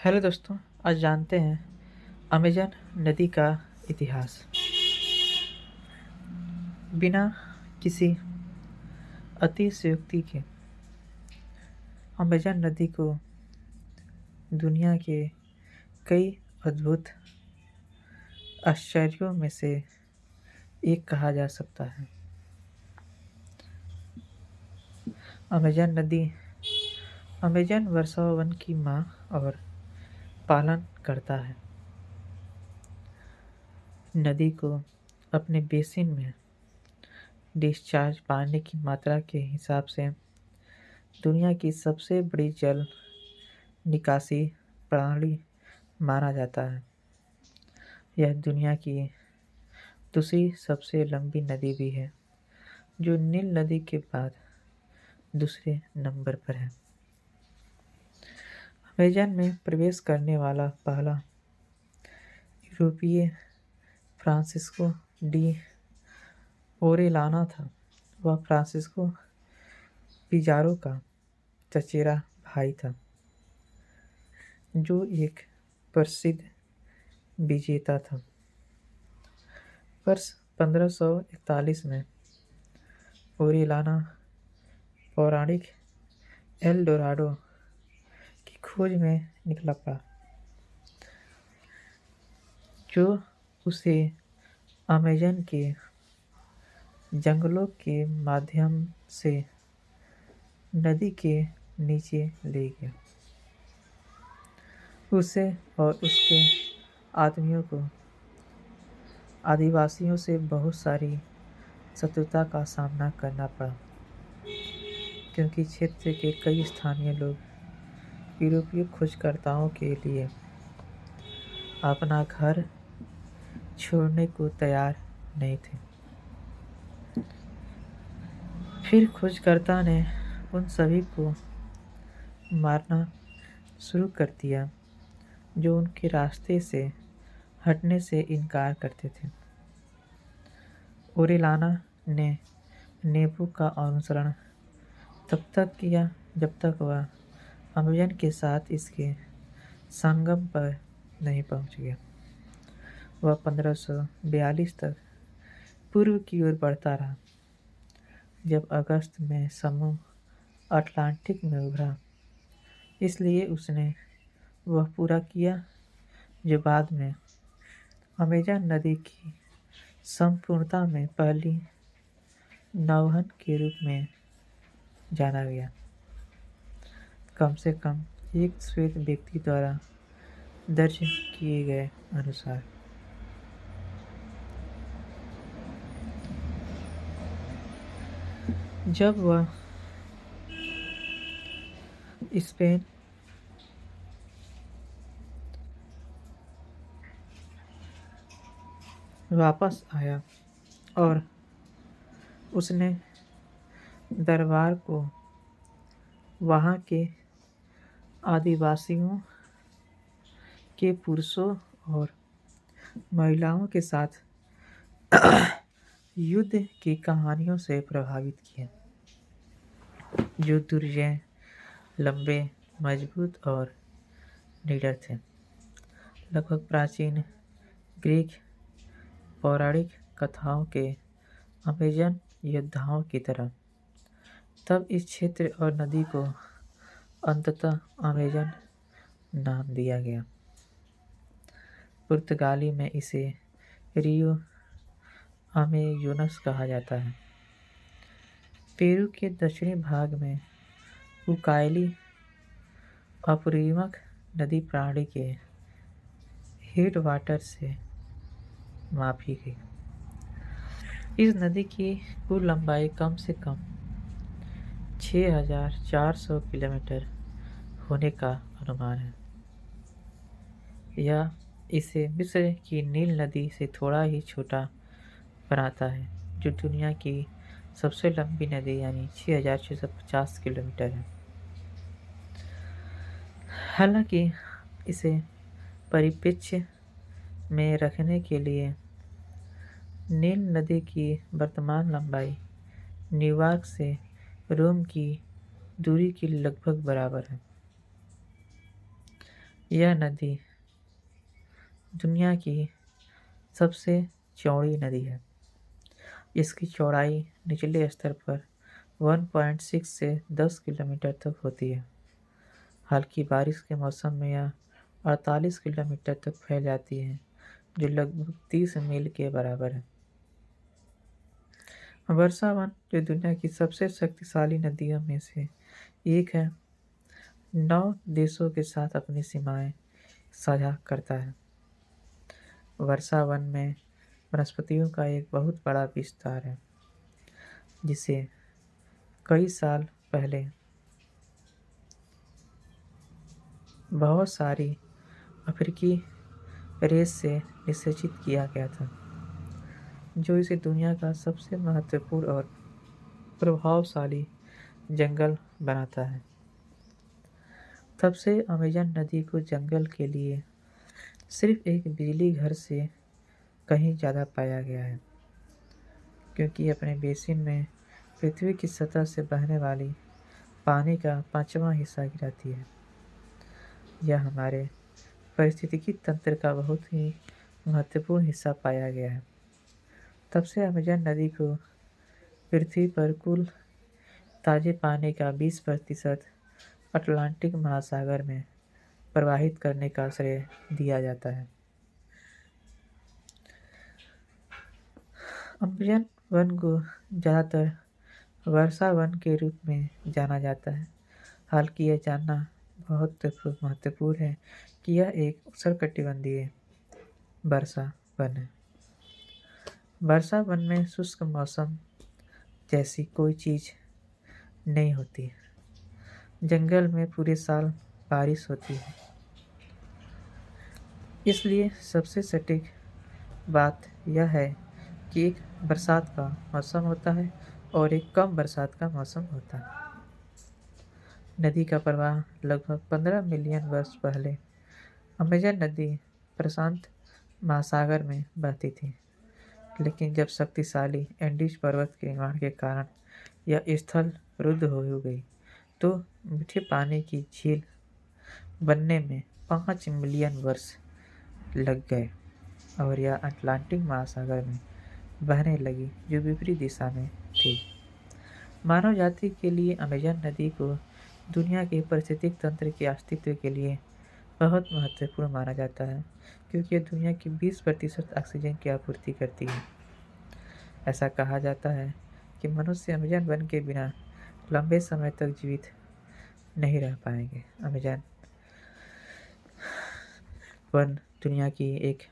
Hello दोस्तों, आज जानते हैं अमेजन नदी का इतिहास। बिना किसी अतिशयोक्ति के अमेजन नदी को दुनिया के कई अद्भुत आश्चर्यों में से एक कहा जा सकता है। अमेजन नदी अमेजन वर्षावन की माँ और पालन करता है। नदी को अपने बेसिन में डिस्चार्ज पानी की मात्रा के हिसाब से दुनिया की सबसे बड़ी जल निकासी प्रणाली माना जाता है। यह दुनिया की दूसरी सबसे लंबी नदी भी है, जो नील नदी के बाद दूसरे नंबर पर है। अमेजन में प्रवेश करने वाला पहला यूरोपीय फ्रांसिस्को डी ओरेलाना था। वह फ्रांसिस्को पिजारो का चचेरा भाई था, जो एक प्रसिद्ध विजेता था। वर्ष 1541 में ओरेलाना पौराणिक एल डोराडो की खोज में निकला पड़ा, जो उसे अमेजन के जंगलों के माध्यम से नदी के नीचे ले गया। उसे और उसके आदमियों को आदिवासियों से बहुत सारी शत्रुता का सामना करना पड़ा, क्योंकि क्षेत्र के कई स्थानीय लोग यूरोपीय खोजकर्ताओं के लिए अपना घर छोड़ने को तैयार नहीं थे। फिर खोजकर्ता ने उन सभी को मारना शुरू कर दिया जो उनके रास्ते से हटने से इनकार करते थे। ओरेलाना ने नेबू का अनुसरण तब तक किया जब तक वह अमेजन के साथ इसके संगम पर नहीं पहुंच गया। वह 1542 तक पूर्व की ओर बढ़ता रहा। जब अगस्त में समूह अटलांटिक में उभरा, इसलिए उसने वह पूरा किया जो बाद में अमेजन नदी की संपूर्णता में पहली नौवहन के रूप में जाना गया। कम से कम एक श्वेत व्यक्ति द्वारा दर्ज किए गए अनुसार जब वह स्पेन वापस आया और उसने दरबार को वहाँ के आदिवासियों के पुरुषों और महिलाओं के साथ युद्ध की कहानियों से प्रभावित किया, जो दुर्जय, लंबे, मजबूत और निडर थे। लगभग प्राचीन ग्रीक पौराणिक कथाओं के अमेजन योद्धाओं की तरह। तब इस क्षेत्र और नदी को अंततः अमेजन नाम दिया गया। पुर्तगाली में इसे रियो अमेजोनस कहा जाता है। पेरू के दक्षिणी भाग में उकायली अपरिमक नदी प्रणाली के हेडवाटर से मापी गई। इस नदी की कुल लंबाई कम से कम 6,400 किलोमीटर होने का अनुमान है। यह इसे मिस्र की नील नदी से थोड़ा ही छोटा बनाता है, जो दुनिया की सबसे लंबी नदी यानी 6,650 किलोमीटर है। हालांकि इसे परिप्रेक्ष्य में रखने के लिए नील नदी की वर्तमान लंबाई न्यूयॉर्क से रोम की दूरी के लगभग बराबर है। यह नदी दुनिया की सबसे चौड़ी नदी है। इसकी चौड़ाई निचले स्तर पर 1.6 से 10 किलोमीटर तक होती है। हल्की बारिश के मौसम में यह 48 किलोमीटर तक फैल जाती है, जो लगभग 30 मील के बराबर है। वर्षावन, जो दुनिया की सबसे शक्तिशाली नदियों में से एक है, 9 देशों के साथ अपनी सीमाएं साझा करता है। वर्षावन में वनस्पतियों का एक बहुत बड़ा विस्तार है, जिसे कई साल पहले बहुत सारी अफ्रीकी रेस से निषेचित किया गया था, जो इसे दुनिया का सबसे महत्वपूर्ण और प्रभावशाली जंगल बनाता है। तब से अमेज़न नदी को जंगल के लिए सिर्फ एक बिजली घर से कहीं ज़्यादा पाया गया है, क्योंकि अपने बेसिन में पृथ्वी की सतह से बहने वाली पानी का 5वां हिस्सा गिराती है। यह हमारे पारिस्थितिकी तंत्र का बहुत ही महत्वपूर्ण हिस्सा पाया गया है। तब से अमेज़न नदी को पृथ्वी पर कुल ताजे पानी का 20% अटलांटिक महासागर में प्रवाहित करने का श्रेय दिया जाता है। अमेज़न वन को ज़्यादातर वर्षा वन के रूप में जाना जाता है। हालांकि यह जानना बहुत महत्वपूर्ण है कि यह एक उष्णकटिबंधीय वर्षा वन है। वर्षा वन में शुष्क मौसम जैसी कोई चीज़ नहीं होती है। जंगल में पूरे साल बारिश होती है, इसलिए सबसे सटीक बात यह है कि एक बरसात का मौसम होता है और एक कम बरसात का मौसम होता है। नदी का प्रवाह लगभग 15 मिलियन वर्ष पहले अमेज़न नदी प्रशांत महासागर में बहती थी, लेकिन जब शक्तिशाली एंडीज पर्वत के निर्माण के कारण यह स्थल रुद्ध हो गई, तो मीठे पानी की झील बनने में 5 मिलियन वर्ष लग गए और यह अटलांटिक महासागर में बहने लगी, जो विपरीत दिशा में थी। मानव जाति के लिए अमेज़न नदी को दुनिया के पारिस्थितिक तंत्र के अस्तित्व के लिए बहुत महत्वपूर्ण माना जाता है, क्योंकि यह दुनिया की 20% ऑक्सीजन की आपूर्ति करती है। ऐसा कहा जाता है कि मनुष्य अमेज़न वन के बिना लंबे समय तक जीवित नहीं रह पाएंगे। अमेज़न वन दुनिया की एक